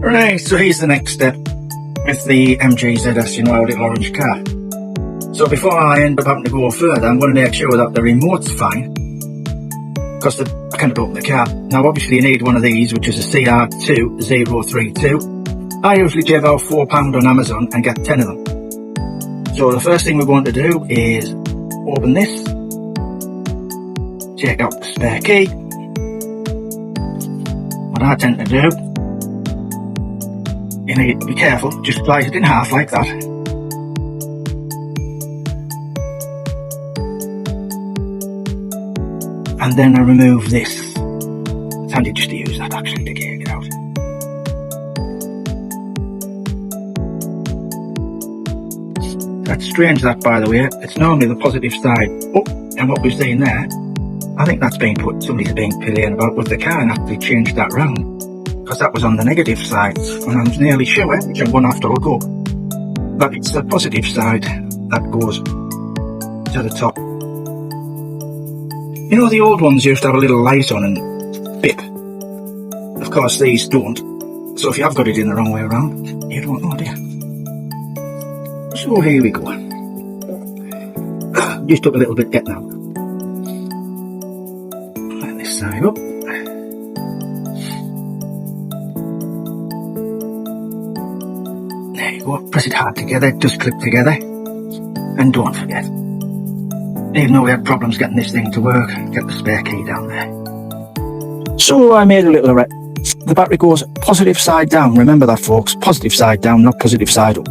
Right, so here's the next step with the MG ZS, our little orange car. So before I end up having to go further, I'm going to make sure that the remote's fine, because I can't open the car. Now obviously you need one of these, which is a CR2032. I usually give out £4 on Amazon and get 10 of them. So the first thing we're going to do is open this, take out the spare key. What I tend to do, you need to be careful, just slice it in half like that. And then I remove this. It's handy just to use that actually to get it out. That's strange that, by the way, it's normally the positive side up, and what we're seeing there, I think that's been somebody's been pillying about with the car and actually changed that round, because that was on the negative side, and I'm nearly sure, which I'm going to have to look up, that it's the positive side that goes to the top. You know, the old ones used to have a little light on and bip. Of course these don't, so if you have got it in the wrong way around, you don't know, do you? So here we go. Just took a little bit getting out. Let this side up. There you go. Press it hard together. It does clip together. And don't forget, even though we had problems getting this thing to work, get the spare key down there. So I made a little array. The battery goes positive side down. Remember that, folks. Positive side down, not positive side up.